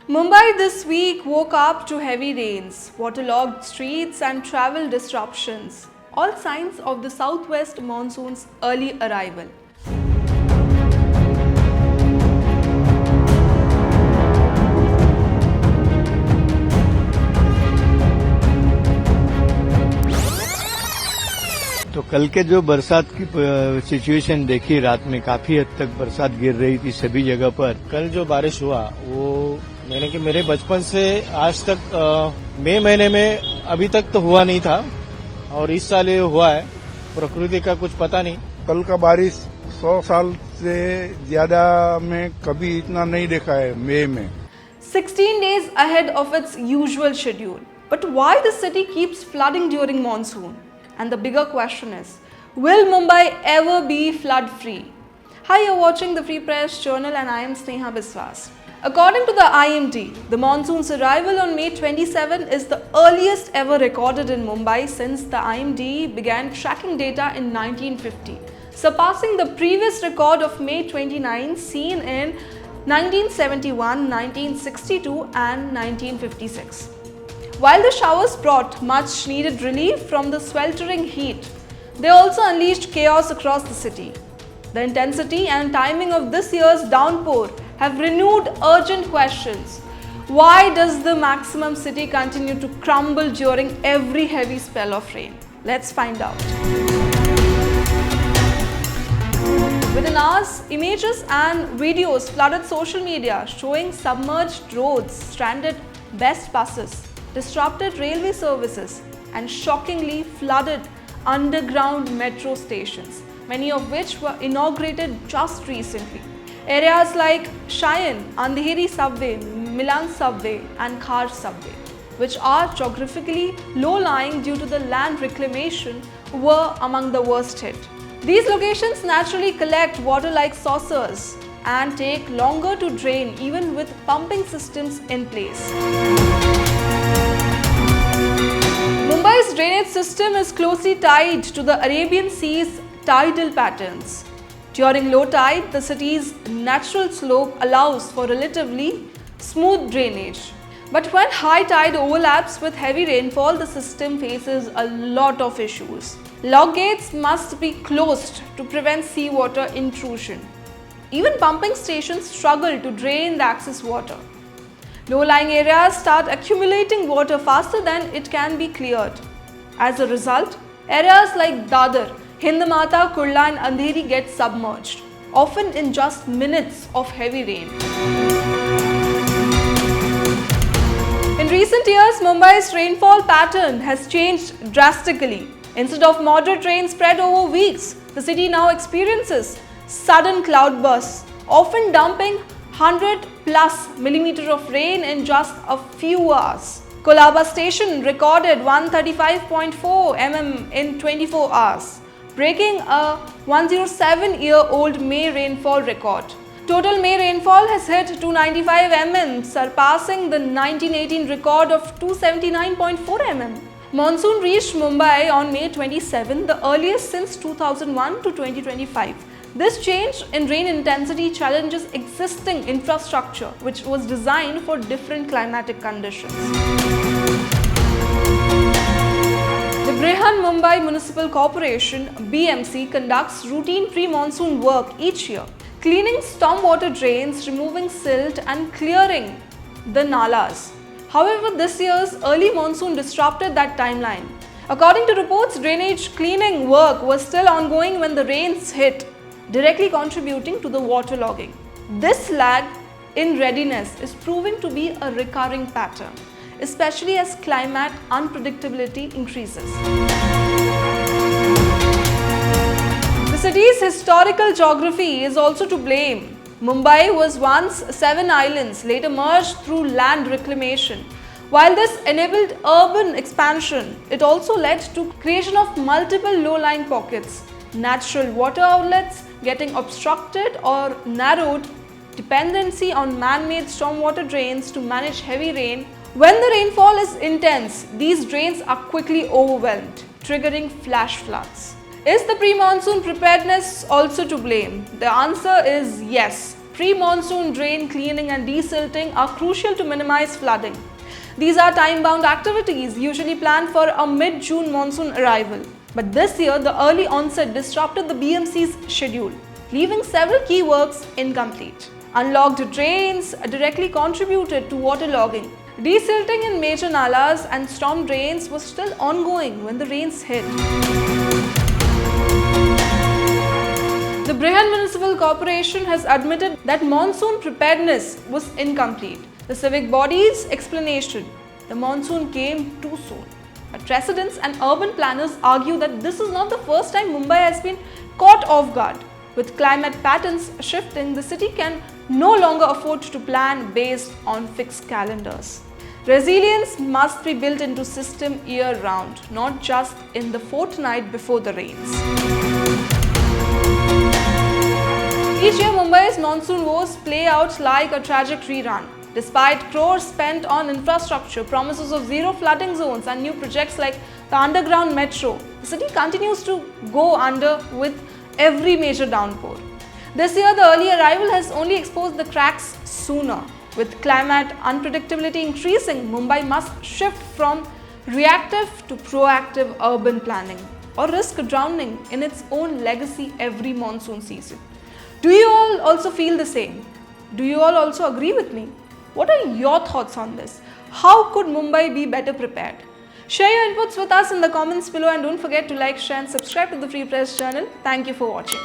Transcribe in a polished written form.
Mumbai this week woke up to heavy rains, waterlogged streets and travel disruptions, all signs of the southwest monsoon's early arrival. तो कल के जो बरसात की situation देखी, रात में काफी हद तक बरसात गिर रही थी सभी जगह पर। कल जो बारिश हुआ वो मैंने कि मेरे बचपन से आज तक मई महीने में अभी तक तो हुआ नहीं था और इस साल ये हुआ है। प्रकृति का कुछ पता नहीं। कल का बारिश 100 साल से ज्यादा में कभी इतना नहीं देखा है मई में। 16 days ahead of its usual schedule. But why the city keeps flooding during monsoon? And the bigger question is, will Mumbai ever be flood free? Hi, you're watching the Free Press Journal and I am Sneha Biswas. According to the IMD, the monsoon's arrival on May 27 is the earliest ever recorded in Mumbai since the IMD began tracking data in 1950, surpassing the previous record of May 29 seen in 1971, 1962 and 1956. While the showers brought much needed relief from the sweltering heat, they also unleashed chaos across the city. The intensity and timing of this year's downpour have renewed urgent questions. Why does the maximum city continue to crumble during every heavy spell of rain? Let's find out. Within hours, images and videos flooded social media showing submerged roads, stranded best buses, disrupted railway services and shockingly flooded underground metro stations, many of which were inaugurated just recently. Areas like Cheyenne, Andheri subway, Milan subway and Khar subway, which are geographically low-lying due to the land reclamation, were among the worst hit. These locations naturally collect water like saucers and take longer to drain even with pumping systems in place. Mumbai's drainage system is closely tied to the Arabian Sea's tidal patterns. During low tide, the city's natural slope allows for relatively smooth drainage. But when high tide overlaps with heavy rainfall, the system faces a lot of issues. Lock gates must be closed to prevent seawater intrusion. Even pumping stations struggle to drain the excess water. Low-lying areas start accumulating water faster than it can be cleared. As a result, areas like Dadar, Hindmata, Kurla and Andheri get submerged, often in just minutes of heavy rain. In recent years, Mumbai's rainfall pattern has changed drastically. Instead of moderate rain spread over weeks, the city now experiences sudden cloudbursts, often dumping 100 plus millimeters of rain in just a few hours. Kolaba station recorded 135.4 mm in 24 hours, breaking a 107-year-old May rainfall record. Total May rainfall has hit 295 mm, surpassing the 1918 record of 279.4 mm. Monsoon reached Mumbai on May 27, the earliest since 2001 to 2025. This change in rain intensity challenges existing infrastructure, which was designed for different climatic conditions. The Brihan Mumbai Municipal Corporation (BMC) conducts routine pre-monsoon work each year, cleaning stormwater drains, removing silt and clearing the nalas. However, this year's early monsoon disrupted that timeline. According to reports, drainage cleaning work was still ongoing when the rains hit, directly contributing to the waterlogging. This lag in readiness is proving to be a recurring pattern, especially as climate unpredictability increases. The city's historical geography is also to blame. Mumbai was once 7 islands, later merged through land reclamation. While this enabled urban expansion, it also led to creation of multiple low-lying pockets, natural water outlets getting obstructed or narrowed, dependency on man-made stormwater drains to manage heavy rain. When the rainfall is intense, these drains are quickly overwhelmed, triggering flash floods. Is the pre-monsoon preparedness also to blame? The answer is yes. Pre-monsoon drain cleaning and desilting are crucial to minimize flooding. These are time-bound activities usually planned for a mid-June monsoon arrival. But this year, the early onset disrupted the BMC's schedule, leaving several key works incomplete. Unlocked drains directly contributed to waterlogging. Desilting in major nalas and storm drains was still ongoing when the rains hit. The Brihan Municipal Corporation has admitted that monsoon preparedness was incomplete. The civic body's explanation: the monsoon came too soon. But residents and urban planners argue that this is not the first time Mumbai has been caught off guard. With climate patterns shifting, the city can no longer afford to plan based on fixed calendars. Resilience must be built into system year-round, not just in the fortnight before the rains. Each year, Mumbai's monsoon woes play out like a tragic rerun. Despite crores spent on infrastructure, promises of zero flooding zones and new projects like the underground metro, the city continues to go under with every major downpour. This year, the early arrival has only exposed the cracks sooner. With climate unpredictability increasing, Mumbai must shift from reactive to proactive urban planning, or risk drowning in its own legacy every monsoon season. Do you all also feel the same? Do you all also agree with me? What are your thoughts on this? How could Mumbai be better prepared? Share your inputs with us in the comments below and don't forget to like, share and subscribe to the Free Press channel. Thank you for watching.